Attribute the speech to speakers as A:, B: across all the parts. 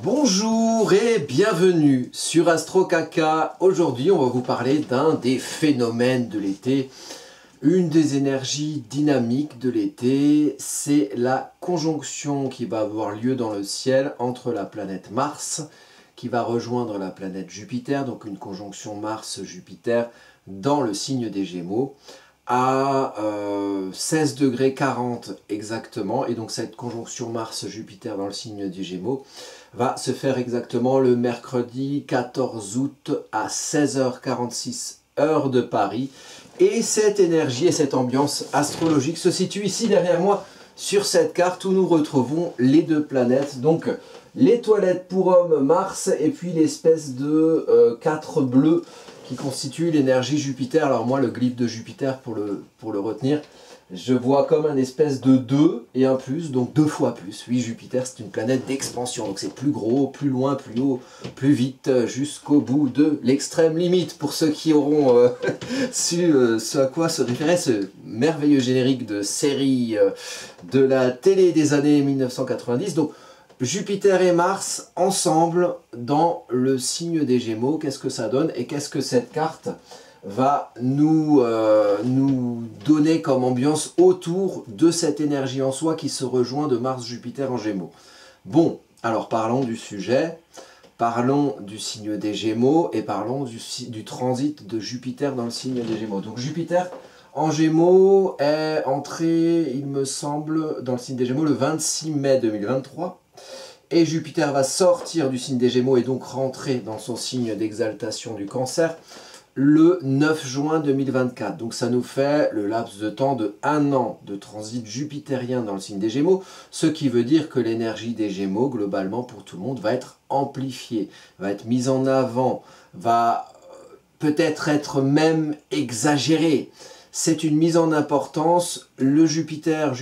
A: Bonjour et bienvenue sur AstroCaca. Aujourd'hui, on va vous parler d'un des phénomènes de l'été, une des énergies dynamiques de l'été. C'est la conjonction qui va avoir lieu dans le ciel entre la planète Mars, qui va rejoindre la planète Jupiter, donc une conjonction Mars-Jupiter dans le signe des Gémeaux, à 16 degrés 40 exactement. Et donc cette conjonction Mars-Jupiter dans le signe des Gémeaux va se faire exactement le mercredi 14 août à 16h46 heure de Paris. Et cette énergie et cette ambiance astrologique se situe ici derrière moi sur cette carte où nous retrouvons les deux planètes. Donc les toilettes pour hommes Mars et puis l'espèce de 4 bleus qui constitue l'énergie Jupiter. Alors moi, le glyphe de Jupiter, pour le retenir, je vois comme un espèce de 2 et un plus, donc 2 fois plus. Oui, Jupiter, c'est une planète d'expansion, donc c'est plus gros, plus loin, plus haut, plus vite, jusqu'au bout de l'extrême limite. Pour ceux qui auront su ce à quoi se référait ce merveilleux générique de série de la télé des années 1990. Donc, Jupiter et Mars ensemble dans le signe des Gémeaux, qu'est-ce que ça donne et qu'est-ce que cette carte va nous donner comme ambiance autour de cette énergie en soi qui se rejoint de Mars-Jupiter en Gémeaux. Bon, alors parlons du sujet, parlons du signe des Gémeaux et parlons du transit de Jupiter dans le signe des Gémeaux. Donc Jupiter en Gémeaux est entré, il me semble, dans le signe des Gémeaux le 26 mai 2023. Et Jupiter va sortir du signe des Gémeaux et donc rentrer dans son signe d'exaltation du Cancer le 9 juin 2024. Donc ça nous fait le laps de temps de 1 an de transit jupitérien dans le signe des Gémeaux, ce qui veut dire que l'énergie des Gémeaux, globalement pour tout le monde, va être amplifiée, va être mise en avant, va peut-être être même exagérée. C'est une mise en importance. Le Jupiter,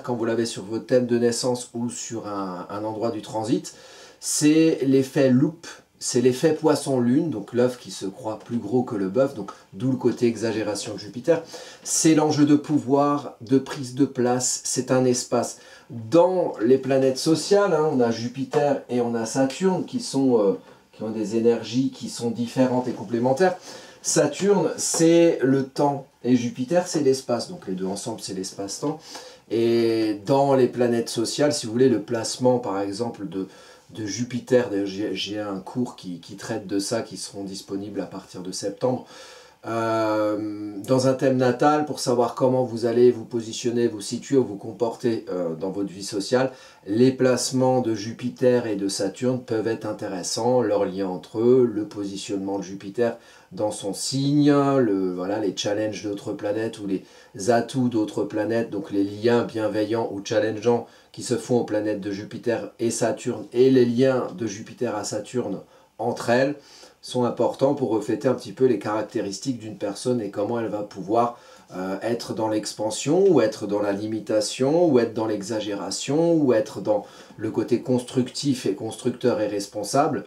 A: quand vous l'avez sur votre thème de naissance ou sur un endroit du transit, c'est l'effet loupe, c'est l'effet poisson-lune, donc l'œuf qui se croit plus gros que le bœuf, donc d'où le côté exagération de Jupiter. C'est l'enjeu de pouvoir, de prise de place, c'est un espace. Dans les planètes sociales, on a Jupiter et on a Saturne qui ont des énergies qui sont différentes et complémentaires. Saturne, c'est le temps et Jupiter, c'est l'espace. Donc les deux ensemble, c'est l'espace-temps. Et dans les planètes sociales, si vous voulez, le placement, par exemple, de Jupiter, j'ai un cours qui traite de ça, qui seront disponibles à partir de septembre, dans un thème natal, pour savoir comment vous allez vous positionner, vous situer ou vous comporter dans votre vie sociale. Les placements de Jupiter et de Saturne peuvent être intéressants, leur lien entre eux, le positionnement de Jupiter dans son signe, les challenges d'autres planètes ou les atouts d'autres planètes, donc les liens bienveillants ou challengeants qui se font aux planètes de Jupiter et Saturne, et les liens de Jupiter à Saturne entre elles sont importants pour refléter un petit peu les caractéristiques d'une personne et comment elle va pouvoir être dans l'expansion, ou être dans la limitation, ou être dans l'exagération, ou être dans le côté constructif et constructeur et responsable,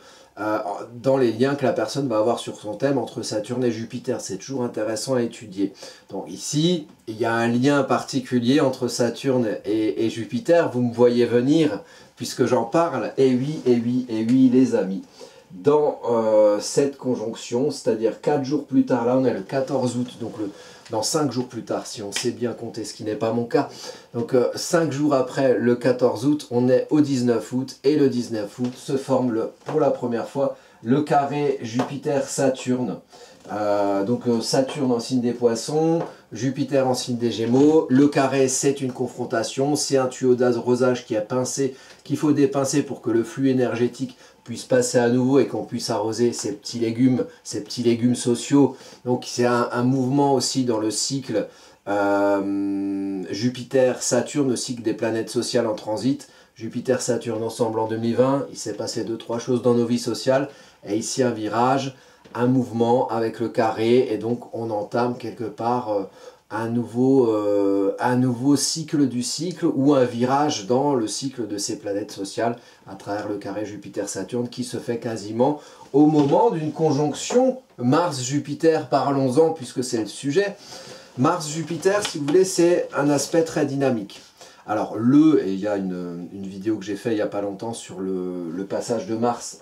A: dans les liens que la personne va avoir sur son thème entre Saturne et Jupiter. C'est toujours intéressant à étudier. Donc ici, il y a un lien particulier entre Saturne et Jupiter. Vous me voyez venir puisque j'en parle. Et oui, et oui, et oui, les amis. Dans cette conjonction, c'est-à-dire 4 jours plus tard, là on est le 14 août, donc dans 5 jours plus tard, si on sait bien compter, ce qui n'est pas mon cas. Donc 5 jours après le 14 août, on est au 19 août, et le 19 août se forme pour la première fois le carré Jupiter-Saturne. Donc Saturne en signe des Poissons, Jupiter en signe des Gémeaux. Le carré, c'est une confrontation, c'est un tuyau d'arrosage qui a pincé, qu'il faut dépincer pour que le flux énergétique puisse passer à nouveau et qu'on puisse arroser ces petits légumes sociaux. Donc c'est un mouvement aussi dans le cycle Jupiter-Saturne, le cycle des planètes sociales en transit. Jupiter-Saturne ensemble en 2020, il s'est passé 2-3 choses dans nos vies sociales, et ici un virage, un mouvement avec le carré, et donc on entame quelque part un nouveau cycle du cycle, ou un virage dans le cycle de ces planètes sociales à travers le carré Jupiter-Saturne qui se fait quasiment au moment d'une conjonction Mars-Jupiter. Parlons-en puisque c'est le sujet. Mars-Jupiter, si vous voulez, c'est un aspect très dynamique. Alors et il y a une vidéo que j'ai fait il n'y a pas longtemps sur le passage de Mars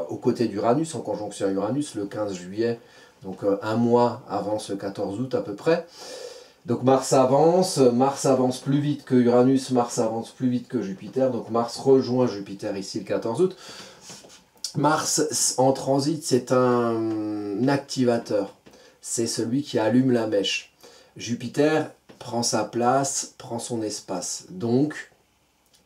A: aux côtés d'Uranus, en conjonction à Uranus, le 15 juillet, donc un mois avant ce 14 août à peu près. Donc Mars avance plus vite que Uranus, Mars avance plus vite que Jupiter, donc Mars rejoint Jupiter ici le 14 août. Mars en transit, c'est un activateur, c'est celui qui allume la mèche. Jupiter prend sa place, prend son espace. Donc,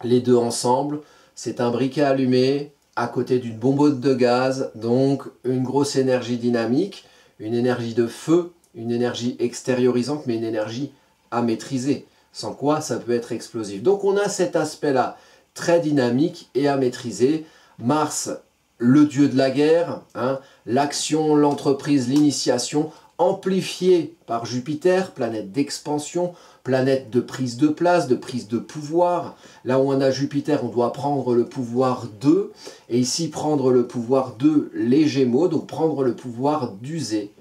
A: les deux ensemble, c'est un briquet allumé à côté d'une bonbonne de gaz, donc une grosse énergie dynamique, une énergie de feu, une énergie extériorisante, mais une énergie à maîtriser, sans quoi ça peut être explosif. Donc on a cet aspect-là, très dynamique et à maîtriser. Mars, le dieu de la guerre, hein, l'action, l'entreprise, l'initiation, amplifié par Jupiter, planète d'expansion, planète de prise de place, de prise de pouvoir. Là où on a Jupiter, on doit prendre le pouvoir de, et ici prendre le pouvoir de les Gémeaux, donc prendre le pouvoir d'user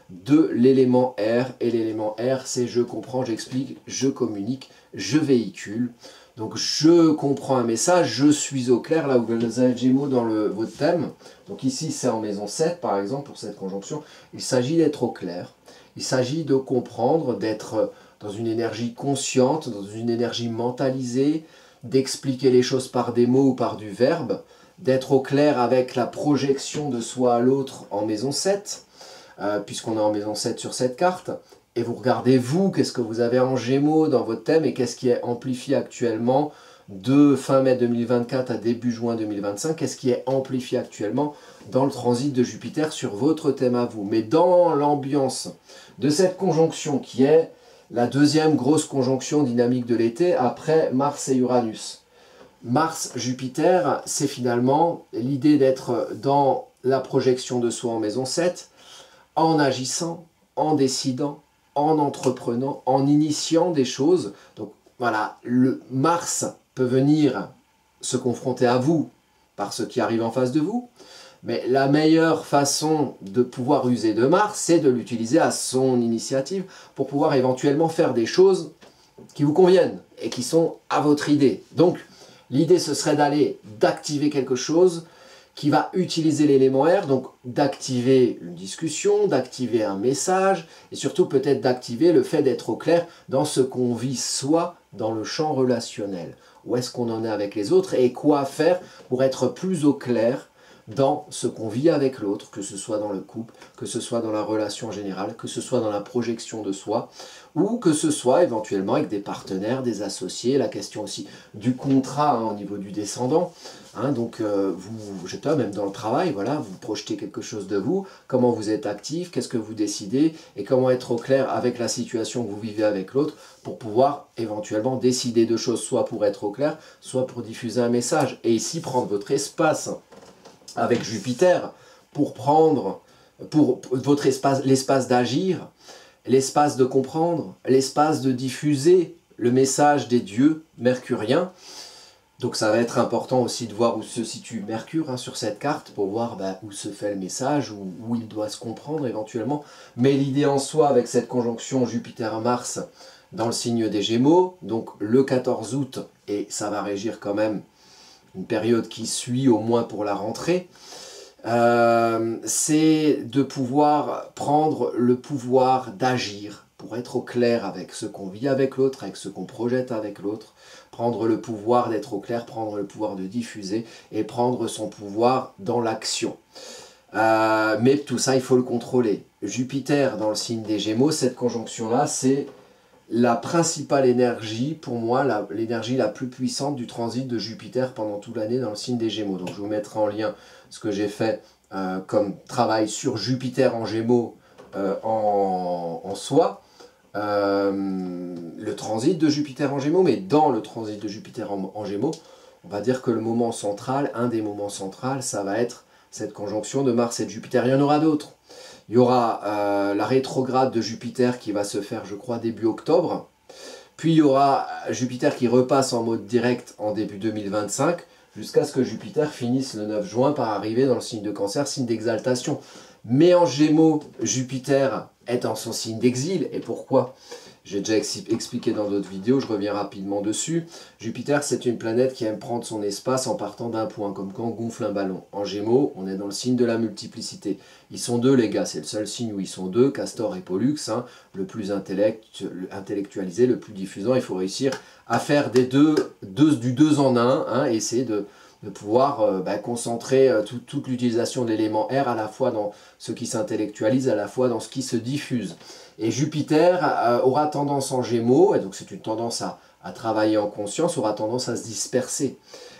A: de l'élément R. Et l'élément R, c'est je comprends, j'explique, je communique, je véhicule. Donc je comprends un message, je suis au clair, là où vous avez le Gémeaux dans votre thème. Donc ici c'est en maison 7 par exemple pour cette conjonction. Il s'agit d'être au clair, il s'agit de comprendre, d'être dans une énergie consciente, dans une énergie mentalisée, d'expliquer les choses par des mots ou par du verbe, d'être au clair avec la projection de soi à l'autre en maison 7, puisqu'on est en maison 7 sur cette carte. Et vous regardez vous, qu'est-ce que vous avez en Gémeaux dans votre thème et qu'est-ce qui est amplifié actuellement de fin mai 2024 à début juin 2025, qu'est-ce qui est amplifié actuellement dans le transit de Jupiter sur votre thème à vous. Mais dans l'ambiance de cette conjonction qui est la deuxième grosse conjonction dynamique de l'été après Mars et Uranus. Mars-Jupiter, c'est finalement l'idée d'être dans la projection de soi en maison 7, en agissant, en décidant, en entreprenant, en initiant des choses. Donc voilà, le Mars peut venir se confronter à vous par ce qui arrive en face de vous, mais la meilleure façon de pouvoir user de Mars, c'est de l'utiliser à son initiative pour pouvoir éventuellement faire des choses qui vous conviennent et qui sont à votre idée. Donc l'idée ce serait d'activer quelque chose qui va utiliser l'élément R, donc d'activer une discussion, d'activer un message, et surtout peut-être d'activer le fait d'être au clair dans ce qu'on vit soi dans le champ relationnel. Où est-ce qu'on en est avec les autres et quoi faire pour être plus au clair dans ce qu'on vit avec l'autre, que ce soit dans le couple, que ce soit dans la relation générale, que ce soit dans la projection de soi, ou que ce soit éventuellement avec des partenaires, des associés, la question aussi du contrat hein, au niveau du descendant. Hein, donc je sais pas, même dans le travail, voilà, vous projetez quelque chose de vous, comment vous êtes actif, qu'est-ce que vous décidez, et comment être au clair avec la situation que vous vivez avec l'autre, pour pouvoir éventuellement décider de choses, soit pour être au clair, soit pour diffuser un message. Et ici, prendre votre espace avec Jupiter pour prendre votre espace, l'espace d'agir, l'espace de comprendre, l'espace de diffuser le message des dieux mercuriens. Donc ça va être important aussi de voir où se situe Mercure hein, sur cette carte pour voir où se fait le message, où il doit se comprendre éventuellement. Mais l'idée en soi avec cette conjonction Jupiter-Mars dans le signe des Gémeaux, donc le 14 août, et ça va régir quand même une période qui suit au moins pour la rentrée, c'est de pouvoir prendre le pouvoir d'agir pour être au clair avec ce qu'on vit avec l'autre, avec ce qu'on projette avec l'autre, prendre le pouvoir d'être au clair, prendre le pouvoir de diffuser et prendre son pouvoir dans l'action. Mais tout ça, il faut le contrôler. Jupiter dans le signe des Gémeaux, cette conjonction-là, c'est la principale énergie, pour moi, l'énergie la plus puissante du transit de Jupiter pendant toute l'année dans le signe des Gémeaux. Donc je vous mettrai en lien ce que j'ai fait comme travail sur Jupiter en Gémeaux en soi. Le transit de Jupiter en Gémeaux, mais dans le transit de Jupiter en Gémeaux, on va dire que le moment central, un des moments centraux, ça va être cette conjonction de Mars et de Jupiter. Il y en aura d'autres. Il y aura la rétrograde de Jupiter qui va se faire, je crois, début octobre. Puis il y aura Jupiter qui repasse en mode direct en début 2025, jusqu'à ce que Jupiter finisse le 9 juin par arriver dans le signe de Cancer, signe d'exaltation. Mais en Gémeaux, Jupiter est en son signe d'exil. Et pourquoi ? J'ai déjà expliqué dans d'autres vidéos, je reviens rapidement dessus. Jupiter, c'est une planète qui aime prendre son espace en partant d'un point, comme quand on gonfle un ballon. En Gémeaux, on est dans le signe de la multiplicité. Ils sont deux, les gars, c'est le seul signe où ils sont deux, Castor et Pollux, hein, le plus intellectualisé, le plus diffusant. Il faut réussir à faire du deux en un, hein, et essayer de pouvoir concentrer toute l'utilisation de l'élément R à la fois dans ce qui s'intellectualise, à la fois dans ce qui se diffuse. Et Jupiter aura tendance en Gémeaux, et donc c'est une tendance à travailler en conscience, aura tendance à se disperser,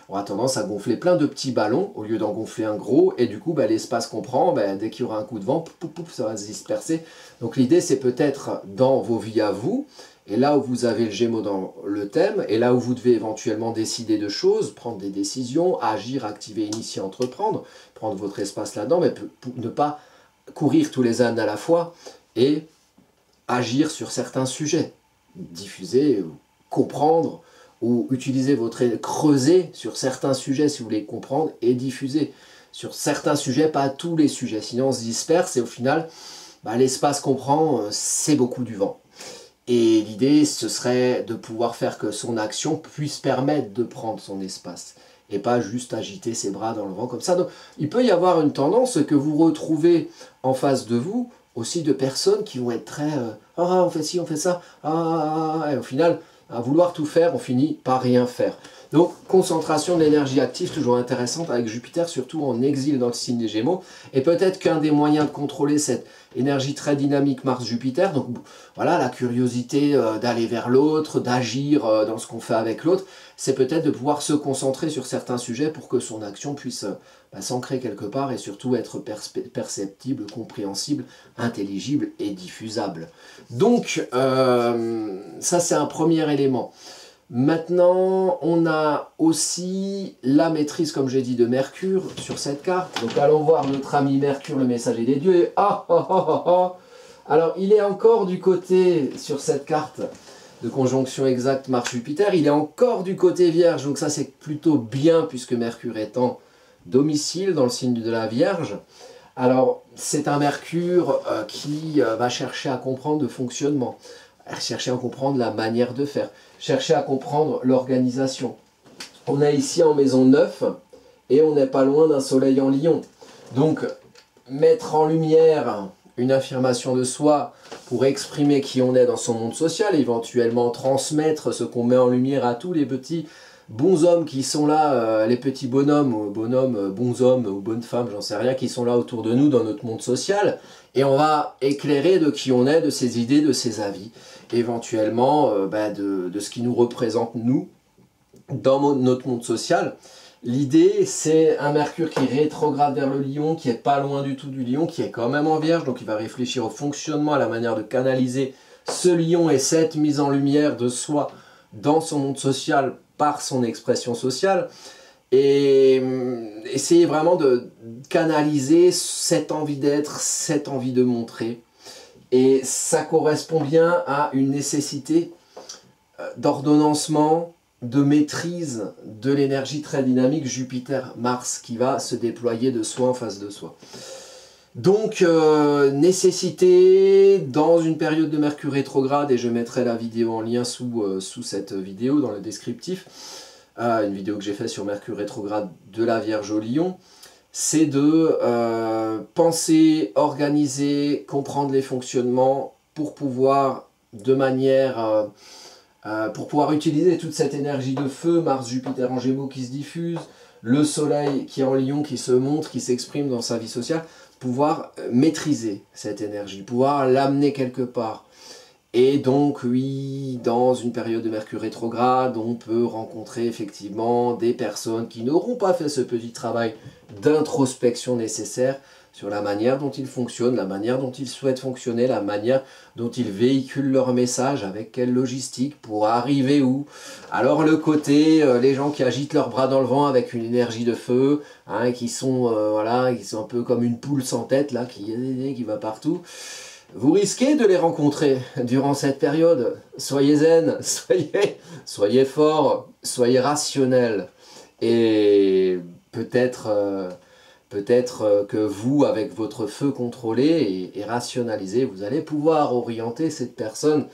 A: aura tendance à gonfler plein de petits ballons au lieu d'en gonfler un gros, et du coup l'espace qu'on prend, dès qu'il y aura un coup de vent, pouf, pouf, ça va se disperser. Donc l'idée c'est peut-être dans vos vies à vous, et là où vous avez le Gémeaux dans le thème, et là où vous devez éventuellement décider de choses, prendre des décisions, agir, activer, initier, entreprendre, prendre votre espace là-dedans, mais ne pas courir tous les ânes à la fois, et agir sur certains sujets, diffuser, comprendre, ou utiliser votre... creuser sur certains sujets si vous voulez comprendre, et diffuser sur certains sujets, pas tous les sujets, sinon on se disperse, et au final, l'espace qu'on prend, c'est beaucoup du vent. Et l'idée, ce serait de pouvoir faire que son action puisse permettre de prendre son espace, et pas juste agiter ses bras dans le vent comme ça. Donc, il peut y avoir une tendance que vous retrouvez en face de vous, aussi de personnes qui vont être très on fait ci, on fait ça, et au final, à vouloir tout faire, on finit par rien faire. Donc, concentration de l'énergie active, toujours intéressante avec Jupiter, surtout en exil dans le signe des Gémeaux. Et peut-être qu'un des moyens de contrôler cette énergie très dynamique Mars-Jupiter, donc voilà, la curiosité d'aller vers l'autre, d'agir dans ce qu'on fait avec l'autre, c'est peut-être de pouvoir se concentrer sur certains sujets pour que son action puisse s'ancrer quelque part et surtout être perceptible, compréhensible, intelligible et diffusable. Donc, ça c'est un premier élément. Maintenant, on a aussi la maîtrise, comme j'ai dit, de Mercure sur cette carte. Donc allons voir notre ami Mercure, le messager des dieux. Et alors, il est encore du côté, sur cette carte de conjonction exacte Mars-Jupiter, il est encore du côté Vierge. Donc ça, c'est plutôt bien, puisque Mercure est en domicile dans le signe de la Vierge. Alors, c'est un Mercure qui va chercher à comprendre le fonctionnement, chercher à comprendre la manière de faire, chercher à comprendre l'organisation. On est ici en maison 9 et on n'est pas loin d'un soleil en Lion. Donc, mettre en lumière une affirmation de soi pour exprimer qui on est dans son monde social, éventuellement transmettre ce qu'on met en lumière à tous les petits bons hommes qui sont là, les petits bonhommes, bons hommes ou bonnes femmes, j'en sais rien, qui sont là autour de nous dans notre monde social, et on va éclairer de qui on est, de ses idées, de ses avis, éventuellement de ce qui nous représente nous, dans notre monde social. L'idée, c'est un Mercure qui rétrograde vers le Lion, qui est pas loin du tout du Lion, qui est quand même en Vierge, donc il va réfléchir au fonctionnement, à la manière de canaliser ce Lion et cette mise en lumière de soi dans son monde social par son expression sociale, et essayer vraiment de canaliser cette envie d'être, cette envie de montrer. Et ça correspond bien à une nécessité d'ordonnancement, de maîtrise de l'énergie très dynamique Jupiter-Mars qui va se déployer de soi en face de soi. Donc, nécessité dans une période de Mercure rétrograde, et je mettrai la vidéo en lien sous cette vidéo dans le descriptif, une vidéo que j'ai faite sur Mercure rétrograde de la Vierge au Lion, c'est de penser, organiser, comprendre les fonctionnements pour pouvoir de manière... pour pouvoir utiliser toute cette énergie de feu, Mars-Jupiter en Gémeaux qui se diffuse, le Soleil qui est en Lion, qui se montre, qui s'exprime dans sa vie sociale, pouvoir maîtriser cette énergie, pouvoir l'amener quelque part. Et donc, oui, dans une période de Mercure rétrograde, on peut rencontrer effectivement des personnes qui n'auront pas fait ce petit travail d'introspection nécessaire sur la manière dont ils fonctionnent, la manière dont ils souhaitent fonctionner, la manière dont ils véhiculent leur message, avec quelle logistique, pour arriver où. Alors le côté, les gens qui agitent leurs bras dans le vent avec une énergie de feu, hein, qui sont voilà, qui sont un peu comme une poule sans tête, là, qui va partout. Vous risquez de les rencontrer durant cette période. Soyez zen, soyez forts, soyez rationnels. Et peut-être Peut-être que vous, avec votre feu contrôlé et rationalisé, vous allez pouvoir orienter ces personnes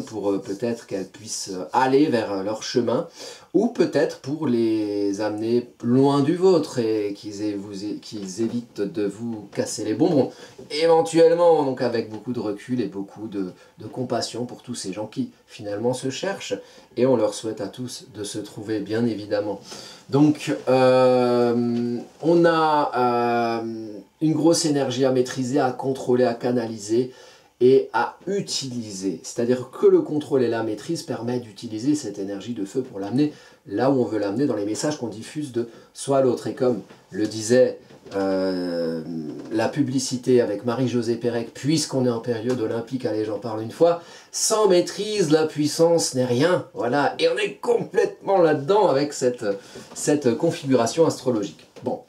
A: pour peut-être qu'elles puissent aller vers leur chemin, ou peut-être pour les amener loin du vôtre et qu'ils évitent de vous casser les bonbons. Éventuellement, donc avec beaucoup de recul et beaucoup de compassion pour tous ces gens qui finalement se cherchent, et on leur souhaite à tous de se trouver, bien évidemment. Donc, on a une grosse énergie à maîtriser, à contrôler, à canaliser et à utiliser. C'est-à-dire que le contrôle et la maîtrise permettent d'utiliser cette énergie de feu pour l'amener là où on veut l'amener, dans les messages qu'on diffuse de soi à l'autre. Et comme le disait la publicité avec Marie-Josée Pérec, puisqu'on est en période olympique, allez, j'en parle une fois, sans maîtrise, la puissance n'est rien. Voilà, et on est complètement là-dedans avec cette configuration astrologique. Bon,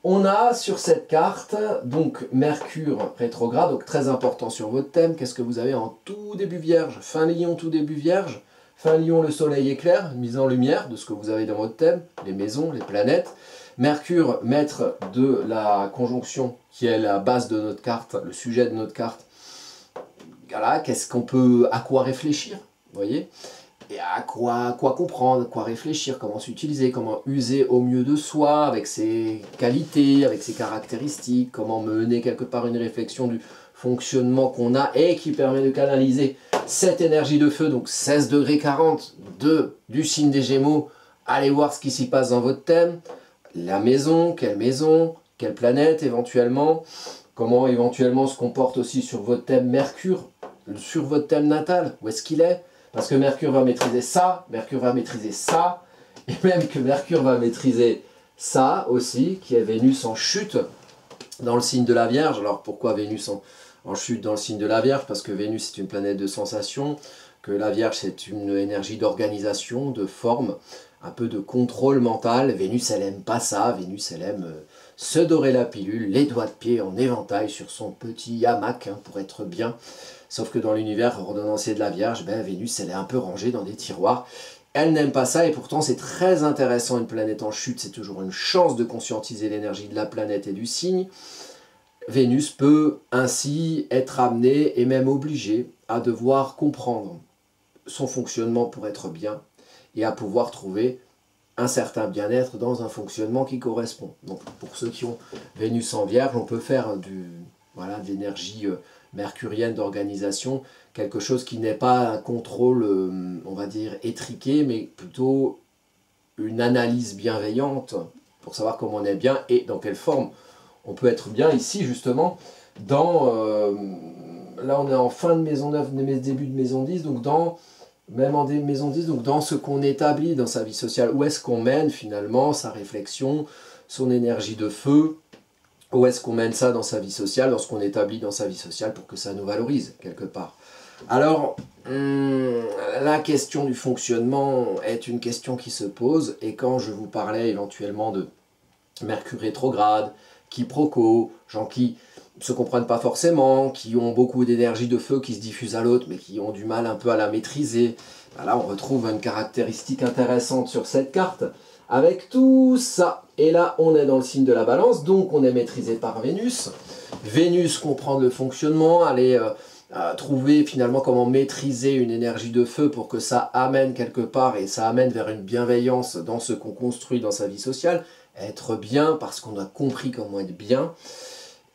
A: on a sur cette carte, donc Mercure rétrograde, donc très important sur votre thème. Qu'est-ce que vous avez en tout début Vierge? Fin Lion, tout début Vierge. Fin Lion, le soleil éclaire, mise en lumière de ce que vous avez dans votre thème, les maisons, les planètes. Mercure, maître de la conjonction, qui est la base de notre carte, le sujet de notre carte. Voilà, qu'est-ce qu'on peut, à quoi réfléchir, vous voyez? Et à quoi comprendre, à quoi réfléchir, comment s'utiliser, comment user au mieux de soi, avec ses qualités, avec ses caractéristiques, comment mener quelque part une réflexion du fonctionnement qu'on a et qui permet de canaliser cette énergie de feu, donc 16 degrés 40 du signe des Gémeaux. Allez voir ce qui s'y passe dans votre thème, la maison, quelle planète éventuellement, comment éventuellement se comporte aussi sur votre thème Mercure, sur votre thème natal, où est-ce qu'il est? Parce que Mercure va maîtriser ça, Mercure va maîtriser ça, et même que Mercure va maîtriser ça aussi, qui est Vénus en chute dans le signe de la Vierge. Alors pourquoi Vénus en chute dans le signe de la Vierge? Parce que Vénus c'est une planète de sensation, que la Vierge c'est une énergie d'organisation, de forme, un peu de contrôle mental. Vénus elle aime pas ça, Vénus elle aime se dorer la pilule, les doigts de pied en éventail sur son petit hamac pour être bien. Sauf que dans l'univers ordonnancier de la Vierge, Vénus elle est un peu rangée dans des tiroirs. Elle n'aime pas ça et pourtant c'est très intéressant, une planète en chute, c'est toujours une chance de conscientiser l'énergie de la planète et du signe. Vénus peut ainsi être amenée et même obligée à devoir comprendre son fonctionnement pour être bien et à pouvoir trouver un certain bien-être dans un fonctionnement qui correspond. Donc pour ceux qui ont Vénus en Vierge, on peut faire de l'énergie mercurienne d'organisation, quelque chose qui n'est pas un contrôle, on va dire, étriqué, mais plutôt une analyse bienveillante pour savoir comment on est bien et dans quelle forme on peut être bien. Ici, justement, là on est en fin de maison 9, début de maison 10, donc même en maison 10, donc dans ce qu'on établit dans sa vie sociale, où est-ce qu'on mène finalement sa réflexion, son énergie de feu, où est-ce qu'on mène ça dans sa vie sociale, dans ce qu'on établit dans sa vie sociale pour que ça nous valorise quelque part. Alors, la question du fonctionnement est une question qui se pose, et quand je vous parlais éventuellement de Mercure rétrograde, quiproquo, gens qui ne se comprennent pas forcément, qui ont beaucoup d'énergie de feu qui se diffuse à l'autre, mais qui ont du mal un peu à la maîtriser. Là, on retrouve une caractéristique intéressante sur cette carte, avec tout ça. Et là, on est dans le signe de la Balance, donc on est maîtrisé par Vénus. Vénus comprend le fonctionnement, aller trouver finalement comment maîtriser une énergie de feu pour que ça amène quelque part, et ça amène vers une bienveillance dans ce qu'on construit dans sa vie sociale. Être bien parce qu'on a compris comment être bien.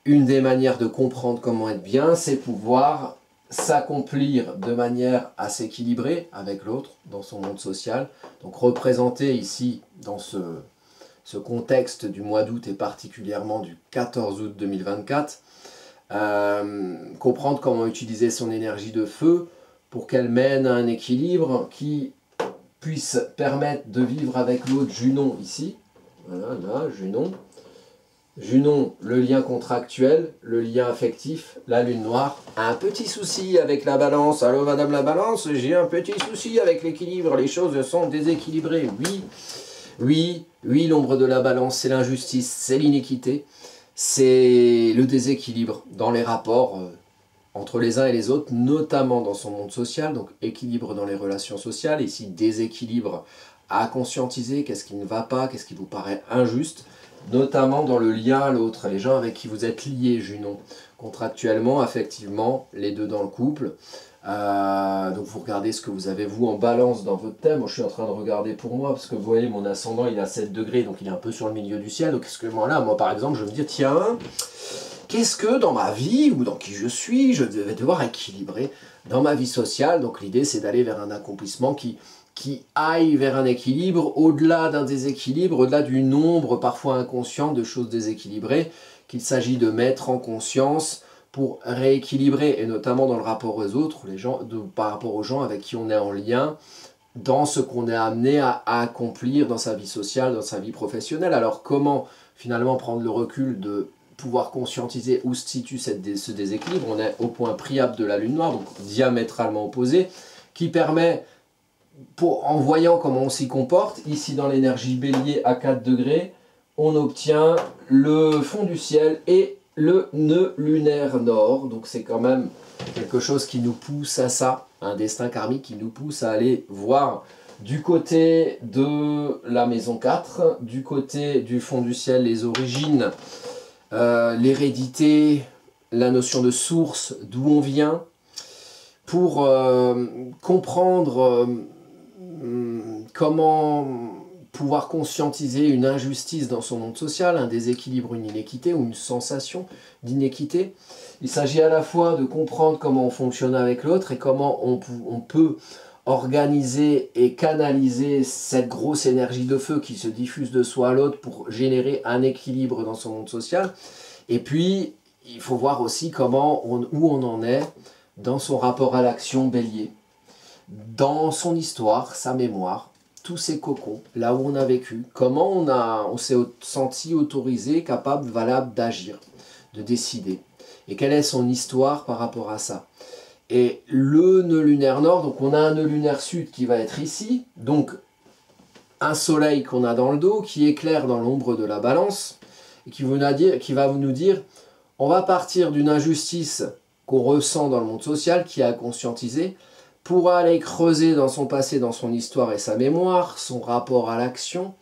A: Une des manières de comprendre comment être bien, c'est pouvoir s'accomplir de manière à s'équilibrer avec l'autre dans son monde social. Donc représenter ici, dans ce contexte du mois d'août et particulièrement du 14 août 2024, comprendre comment utiliser son énergie de feu pour qu'elle mène à un équilibre qui puisse permettre de vivre avec l'autre. Junon ici, voilà, là, Junon. Junon, le lien contractuel, le lien affectif, la lune noire. Un petit souci avec la balance. Allô madame la balance, j'ai un petit souci avec l'équilibre, les choses sont déséquilibrées. Oui, l'ombre de la balance, c'est l'injustice, c'est l'iniquité, c'est le déséquilibre dans les rapports entre les uns et les autres, notamment dans son monde social, donc équilibre dans les relations sociales, ici déséquilibre à conscientiser, qu'est-ce qui ne va pas, qu'est-ce qui vous paraît injuste. notamment dans le lien à l'autre, les gens avec qui vous êtes liés, Junon, contractuellement, affectivement, les deux dans le couple. Donc vous regardez ce que vous avez vous en balance dans votre thème. Moi je suis en train de regarder pour moi, parce que vous voyez mon ascendant il est à 7 degrés, donc il est un peu sur le milieu du ciel. Donc est-ce que moi par exemple je me dis tiens, qu'est-ce que dans ma vie, ou dans qui je suis, je vais devoir équilibrer dans ma vie sociale. Donc l'idée c'est d'aller vers un accomplissement qui aille vers un équilibre, au-delà d'un déséquilibre, au-delà du nombre parfois inconscient de choses déséquilibrées, qu'il s'agit de mettre en conscience pour rééquilibrer, et notamment dans le rapport aux autres, par rapport aux gens avec qui on est en lien, dans ce qu'on est amené à accomplir dans sa vie sociale, dans sa vie professionnelle. Alors comment finalement prendre le recul de pouvoir conscientiser où se situe ce déséquilibre? On est au point priable de la lune noire, donc diamétralement opposé, qui permet, en voyant comment on s'y comporte, ici dans l'énergie bélier à 4 degrés, on obtient le fond du ciel et le nœud lunaire nord. Donc c'est quand même quelque chose qui nous pousse à ça, un destin karmique qui nous pousse à aller voir du côté de la maison 4, du côté du fond du ciel, les origines, l'hérédité, la notion de source, d'où on vient, pour comprendre comment pouvoir conscientiser une injustice dans son monde social, un déséquilibre, une inéquité ou une sensation d'inéquité. Il s'agit à la fois de comprendre comment on fonctionne avec l'autre et comment on peut organiser et canaliser cette grosse énergie de feu qui se diffuse de soi à l'autre pour générer un équilibre dans son monde social. Et puis, il faut voir aussi où on en est dans son rapport à l'action bélier, dans son histoire, sa mémoire, tous ces cocons, là où on a vécu, comment on s'est senti autorisé, capable, valable d'agir, de décider. Et quelle est son histoire par rapport à ça. Et le nœud lunaire nord, donc on a un nœud lunaire sud qui va être ici, donc un soleil qu'on a dans le dos, qui éclaire dans l'ombre de la balance, et qui va nous dire, on va partir d'une injustice qu'on ressent dans le monde social, qui a conscientisé, pour aller creuser dans son passé, dans son histoire et sa mémoire, son rapport à l'action,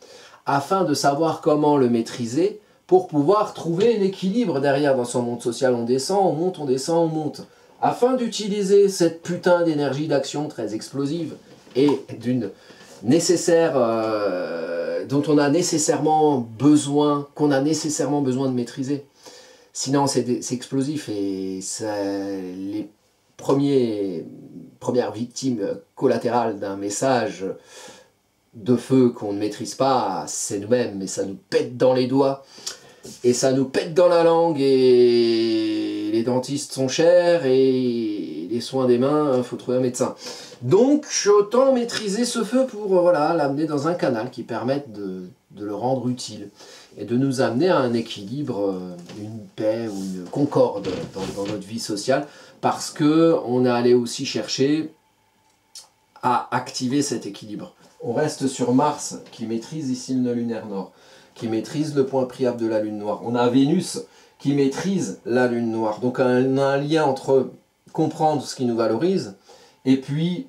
A: afin de savoir comment le maîtriser, pour pouvoir trouver l'équilibre derrière dans son monde social. On descend, on monte, on descend, on monte. Afin d'utiliser cette putain d'énergie d'action très explosive et d'une nécessaire, dont on a nécessairement besoin, qu'on a nécessairement besoin de maîtriser. Sinon c'est explosif et les premières victimes collatérales d'un message de feu qu'on ne maîtrise pas, c'est nous-mêmes, mais ça nous pète dans les doigts, et ça nous pète dans la langue, et les dentistes sont chers, et les soins des mains, il faut trouver un médecin. Donc autant maîtriser ce feu pour voilà, l'amener dans un canal qui permette de le rendre utile, et de nous amener à un équilibre, une paix ou une concorde dans notre vie sociale, parce qu'on est allé aussi chercher à activer cet équilibre. On reste sur Mars, qui maîtrise ici le nœud lunaire nord, qui maîtrise le point priable de la lune noire. On a Vénus, qui maîtrise la lune noire. Donc on a un lien entre comprendre ce qui nous valorise, et puis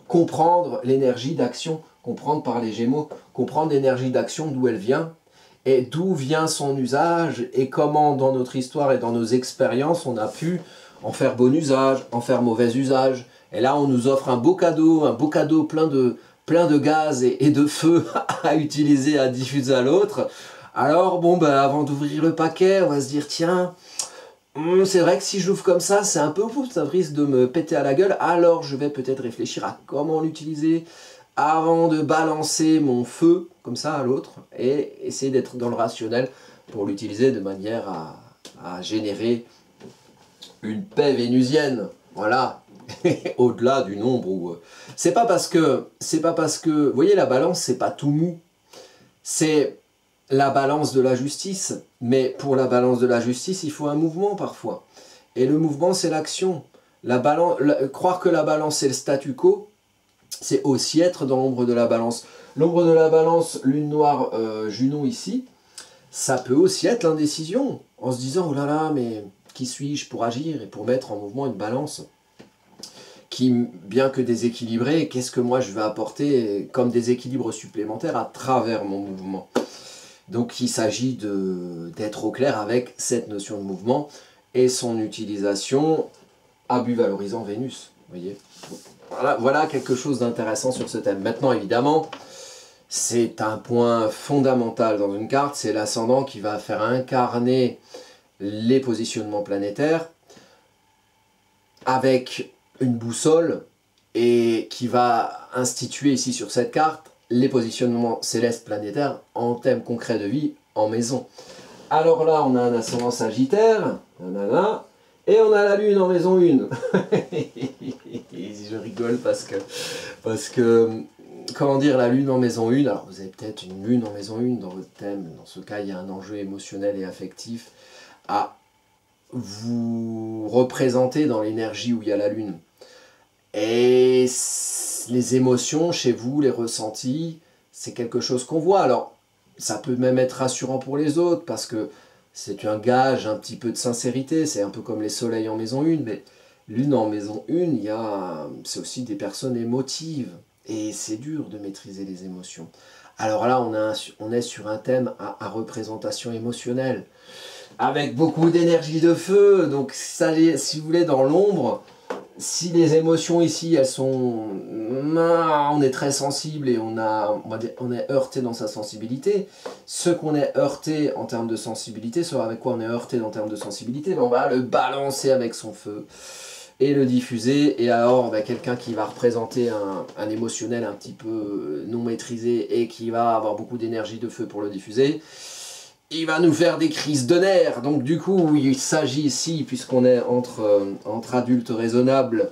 A: comprendre l'énergie d'action, comprendre par les Gémeaux, comprendre l'énergie d'action, d'où elle vient, et d'où vient son usage, et comment dans notre histoire et dans nos expériences on a pu en faire bon usage, en faire mauvais usage. Et là on nous offre un beau cadeau plein de gaz et de feu à utiliser, à diffuser à l'autre. Alors bon, avant d'ouvrir le paquet, on va se dire tiens, c'est vrai que si je l'ouvre comme ça, c'est un peu fou, ça risque de me péter à la gueule, alors je vais peut-être réfléchir à comment l'utiliser avant de balancer mon feu comme ça à l'autre, et essayer d'être dans le rationnel pour l'utiliser de manière à générer une paix vénusienne, voilà, au-delà du nombre où... C'est pas parce que, vous voyez, la balance, c'est pas tout mou, c'est la balance de la justice, mais pour la balance de la justice, il faut un mouvement parfois, et le mouvement, c'est l'action. Croire que la balance, c'est le statu quo, c'est aussi être dans l'ombre de la balance. L'ombre de la balance, lune noire, Junon ici, ça peut aussi être l'indécision, en se disant, oh là là, mais qui suis-je pour agir et pour mettre en mouvement une balance qui, bien que déséquilibrée, qu'est-ce que moi je vais apporter comme déséquilibre supplémentaire à travers mon mouvement. Donc il s'agit d'être au clair avec cette notion de mouvement et son utilisation à but valorisant Vénus. Vous voyez, voilà quelque chose d'intéressant sur ce thème. Maintenant, évidemment, c'est un point fondamental dans une carte, c'est l'ascendant qui va faire incarner les positionnements planétaires avec une boussole et qui va instituer ici sur cette carte les positionnements célestes planétaires en thème concret de vie en maison. Alors là, on a un ascendant Sagittaire, nanana, et on a la Lune en maison 1. Je rigole parce que, comment dire, la Lune en maison 1, alors vous avez peut-être une Lune en maison 1 dans votre thème, dans ce cas, il y a un enjeu émotionnel et affectif à vous représenter dans l'énergie où il y a la Lune. Et les émotions chez vous, les ressentis, c'est quelque chose qu'on voit. Alors, ça peut même être rassurant pour les autres parce que c'est un gage un petit peu de sincérité. C'est un peu comme les soleils en maison 1, mais Lune en maison 1, c'est aussi des personnes émotives. Et c'est dur de maîtriser les émotions. Alors là, on est sur un thème à représentation émotionnelle, avec beaucoup d'énergie de feu. Donc, si vous voulez, dans l'ombre, si les émotions ici, elles sont... On est très sensible et on est heurté dans sa sensibilité. Ce qu'on est heurté en termes de sensibilité, ce avec quoi on est heurté en termes de sensibilité, on va le balancer avec son feu et le diffuser. Et alors, quelqu'un qui va représenter un émotionnel un petit peu non maîtrisé et qui va avoir beaucoup d'énergie de feu pour le diffuser, il va nous faire des crises de nerfs. Donc du coup, il s'agit ici, puisqu'on est entre adultes raisonnables,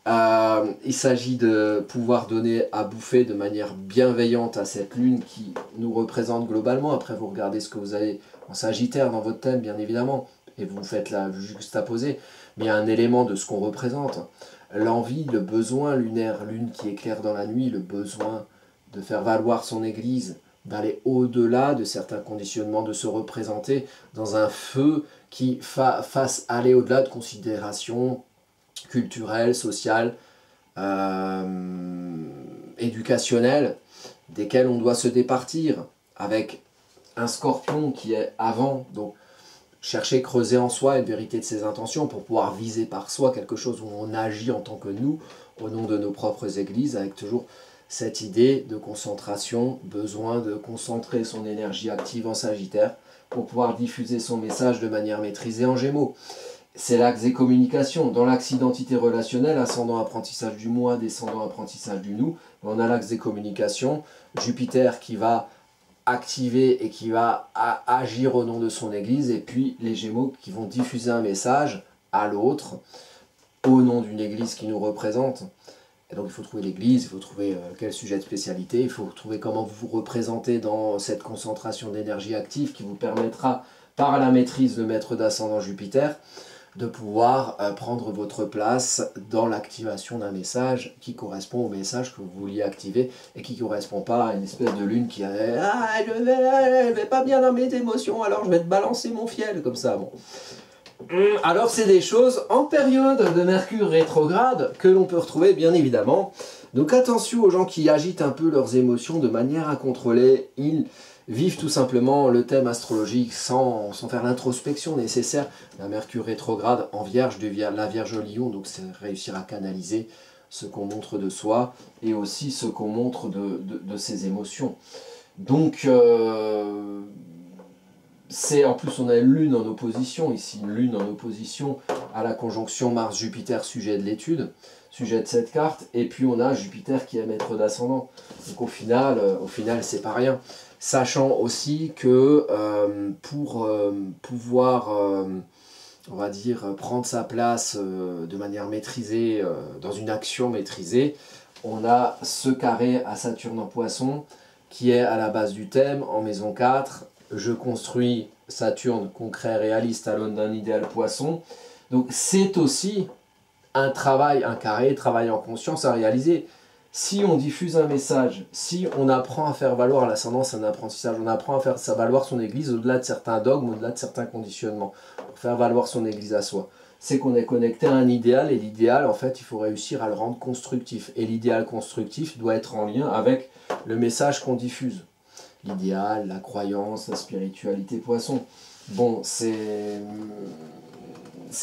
A: il s'agit de pouvoir donner à bouffer de manière bienveillante à cette lune qui nous représente globalement. Après, vous regardez ce que vous avez en Sagittaire dans votre thème, bien évidemment, et vous faites la juxtaposer. Mais il y a un élément de ce qu'on représente. L'envie, le besoin lunaire, lune qui éclaire dans la nuit, le besoin de faire valoir son église, d'aller au-delà de certains conditionnements, de se représenter dans un feu qui fasse aller au-delà de considérations culturelles, sociales, éducationnelles, desquelles on doit se départir, avec un scorpion qui est avant, donc chercher, creuser en soi une vérité de ses intentions pour pouvoir viser par soi quelque chose où on agit en tant que nous, au nom de nos propres églises, avec toujours cette idée de concentration, besoin de concentrer son énergie active en Sagittaire pour pouvoir diffuser son message de manière maîtrisée en Gémeaux. C'est l'axe des communications. Dans l'axe identité relationnelle, ascendant apprentissage du moi, descendant apprentissage du nous, on a l'axe des communications, Jupiter qui va activer et qui va agir au nom de son église, et puis les Gémeaux qui vont diffuser un message à l'autre au nom d'une église qui nous représente. Et donc il faut trouver l'église, il faut trouver quel sujet de spécialité, il faut trouver comment vous vous représentez dans cette concentration d'énergie active qui vous permettra, par la maîtrise de maître d'ascendant Jupiter, de pouvoir prendre votre place dans l'activation d'un message qui correspond au message que vous vouliez activer et qui ne correspond pas à une espèce de lune qui est « Ah, elle ne va pas bien dans mes émotions, alors je vais te balancer mon fiel » comme ça. Bon. Alors c'est des choses en période de Mercure rétrograde que l'on peut retrouver bien évidemment. Donc attention aux gens qui agitent un peu leurs émotions de manière à contrôler. Ils vivent tout simplement le thème astrologique sans faire l'introspection nécessaire. La Mercure rétrograde en Vierge, la Vierge Lion, donc c'est réussir à canaliser ce qu'on montre de soi et aussi ce qu'on montre de ses émotions. Donc en plus on a une lune en opposition ici, une lune en opposition à la conjonction Mars-Jupiter, sujet de l'étude, sujet de cette carte, et puis on a Jupiter qui est maître d'ascendant. Donc au final c'est pas rien. Sachant aussi que pour pouvoir, on va dire, prendre sa place de manière maîtrisée, dans une action maîtrisée, on a ce carré à Saturne en Poisson qui est à la base du thème, en maison 4. Je construis Saturne concret réaliste à l'aune d'un idéal Poisson. Donc c'est aussi un travail, un carré, travail en conscience à réaliser. Si on diffuse un message, si on apprend à faire valoir l'ascendance, un apprentissage, on apprend à faire valoir son église au-delà de certains dogmes, au-delà de certains conditionnements, pour faire valoir son église à soi, c'est qu'on est connecté à un idéal, et l'idéal, en fait, il faut réussir à le rendre constructif. Et l'idéal constructif doit être en lien avec le message qu'on diffuse. l'idéal, la croyance, la spiritualité poisson. Bon, c'est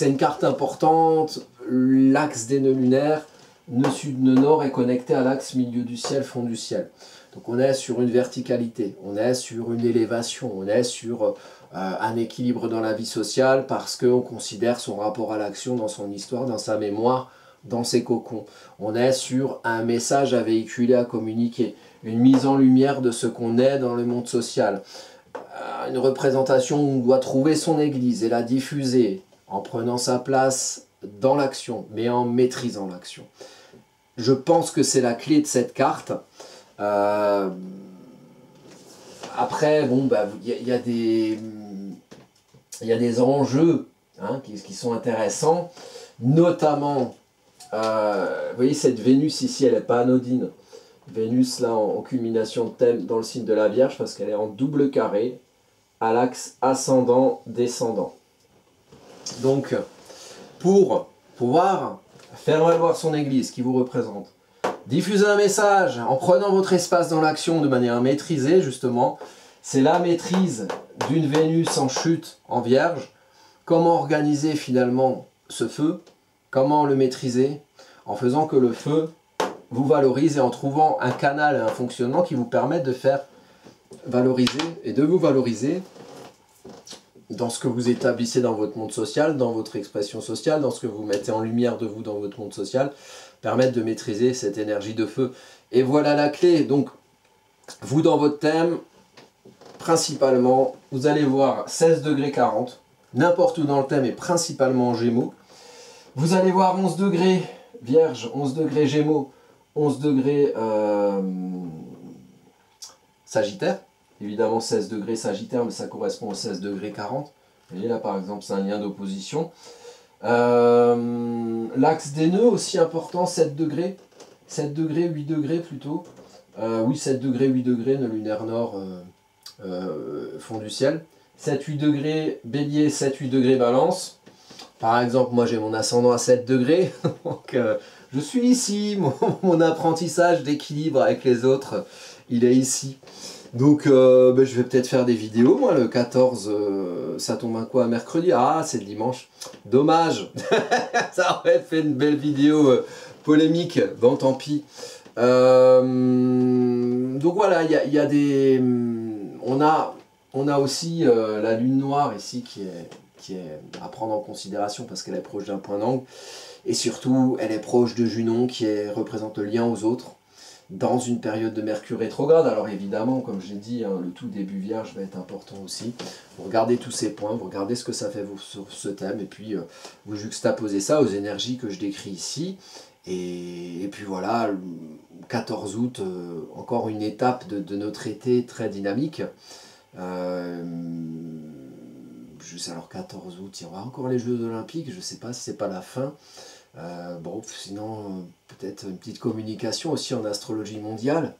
A: une carte importante. L'axe des nœuds lunaires, nœud sud, nœud nord, est connecté à l'axe milieu du ciel, fond du ciel. Donc on est sur une verticalité, on est sur une élévation, on est sur un équilibre dans la vie sociale parce qu'on considère son rapport à l'action dans son histoire, dans sa mémoire, dans ses cocons. On est sur un message à véhiculer, à communiquer, une mise en lumière de ce qu'on est dans le monde social. Une représentation où on doit trouver son église et la diffuser en prenant sa place dans l'action, mais en maîtrisant l'action. Je pense que c'est la clé de cette carte. Après, bon, bah, y a des enjeux hein, qui sont intéressants, notamment, vous voyez cette Vénus ici, elle n'est pas anodine. Vénus là en culmination de thème dans le signe de la Vierge parce qu'elle est en double carré à l'axe ascendant-descendant. Donc, pour pouvoir faire valoir son église qui vous représente, diffuser un message en prenant votre espace dans l'action de manière maîtrisée, justement, c'est la maîtrise d'une Vénus en chute en Vierge. Comment organiser finalement ce feu? Comment le maîtriser? En faisant que le feu vous valorise et en trouvant un canal et un fonctionnement qui vous permettent de faire valoriser et de vous valoriser dans ce que vous établissez dans votre monde social, dans votre expression sociale, dans ce que vous mettez en lumière de vous dans votre monde social, permettre de maîtriser cette énergie de feu. Et voilà la clé. Donc, vous dans votre thème, principalement, vous allez voir 16 degrés 40, n'importe où dans le thème et principalement en Gémeaux. Vous allez voir 11 degrés Vierge, 11 degrés Gémeaux, 11 degrés Sagittaire. Évidemment 16 degrés Sagittaire, mais ça correspond aux 16 degrés 40. Vous voyez là par exemple c'est un lien d'opposition. L'axe des nœuds aussi important, 7 degrés. 7 degrés, 8 degrés plutôt. Oui 7 degrés, 8 degrés, nœud lunaire nord, fond du ciel. 7-8 degrés Bélier, 7-8 degrés Balance. Par exemple moi j'ai mon ascendant à 7 degrés. Donc je suis ici, mon apprentissage d'équilibre avec les autres, il est ici. Donc je vais peut-être faire des vidéos, moi le 14, ça tombe à quoi? Mercredi? Ah c'est le dimanche, dommage. Ça aurait fait une belle vidéo polémique, bon tant pis. Donc voilà, il y a des... On a aussi la lune noire ici qui est à prendre en considération parce qu'elle est proche d'un point d'angle. Et surtout, elle est proche de Junon qui représente le lien aux autres dans une période de Mercure rétrograde. Alors évidemment, comme j'ai dit, hein, le tout début Vierge va être important aussi. Vous regardez tous ces points, vous regardez ce que ça fait sur ce thème, et puis vous juxtaposez ça aux énergies que je décris ici. Et puis voilà, le 14 août, encore une étape de notre été très dynamique. Alors 14 août, il y aura encore les Jeux Olympiques, je ne sais pas si c'est pas la fin. Bon, sinon, peut-être une petite communication aussi en astrologie mondiale.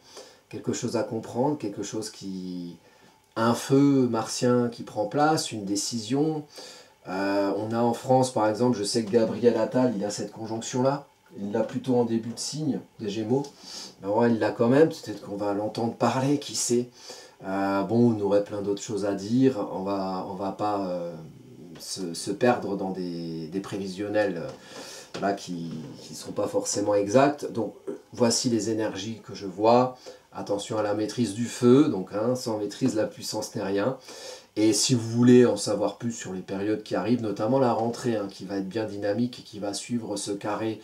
A: Quelque chose à comprendre, quelque chose qui... Un feu martien qui prend place, une décision. On a en France, par exemple, je sais que Gabriel Attal, il a cette conjonction-là. Il l'a plutôt en début de signe des Gémeaux. Ben ouais, il l'a quand même, peut-être qu'on va l'entendre parler, qui sait. Bon, on aurait plein d'autres choses à dire, on va pas se perdre dans des prévisionnels là qui ne sont pas forcément exacts. Donc voici les énergies que je vois. Attention à la maîtrise du feu, donc hein, sans maîtrise la puissance n'est rien. Et si vous voulez en savoir plus sur les périodes qui arrivent, notamment la rentrée hein, qui va être bien dynamique et qui va suivre ce carré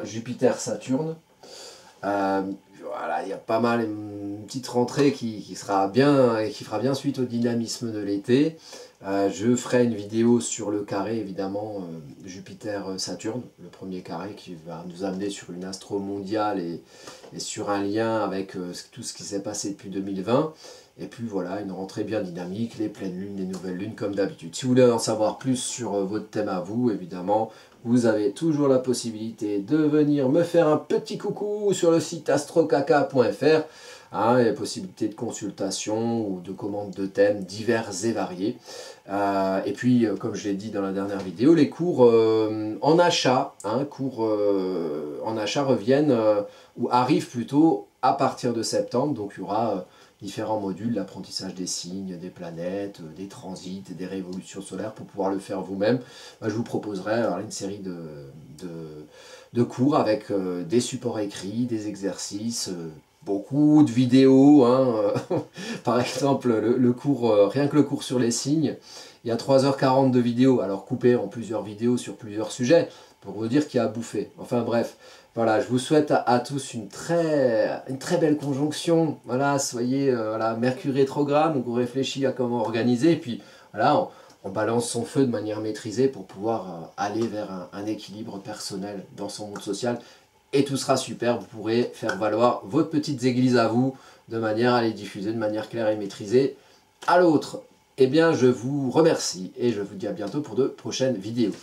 A: Jupiter-Saturne. Voilà, il y a pas mal une petite rentrée qui sera bien et qui fera bien suite au dynamisme de l'été. Je ferai une vidéo sur le carré évidemment Jupiter-Saturne, le premier carré qui va nous amener sur une astro mondiale et sur un lien avec tout ce qui s'est passé depuis 2020. Et puis voilà, une rentrée bien dynamique, les pleines lunes, les nouvelles lunes comme d'habitude. Si vous voulez en savoir plus sur votre thème à vous, évidemment, vous avez toujours la possibilité de venir me faire un petit coucou sur le site astrocaca.fr. Hein, il y a possibilité de consultation ou de commande de thèmes divers et variés. Et puis, comme je l'ai dit dans la dernière vidéo, les cours en achat, hein, cours en achat reviennent ou arrivent plutôt à partir de septembre. Donc il y aura différents modules, l'apprentissage des signes, des planètes, des transits, des révolutions solaires pour pouvoir le faire vous-même. Je vous proposerai une série de cours avec des supports écrits, des exercices, beaucoup de vidéos. Par exemple, le cours, rien que le cours sur les signes, il y a 3h40 de vidéos, alors coupé en plusieurs vidéos sur plusieurs sujets, pour vous dire qu'il y a à bouffer. Enfin bref, voilà, je vous souhaite à tous une très belle conjonction. Voilà, soyez Mercure rétrograde, donc on réfléchit à comment organiser, et puis voilà, on balance son feu de manière maîtrisée pour pouvoir aller vers un équilibre personnel dans son monde social. Et tout sera super, vous pourrez faire valoir vos petites églises à vous, de manière à les diffuser de manière claire et maîtrisée à l'autre. Eh bien, je vous remercie et je vous dis à bientôt pour de prochaines vidéos.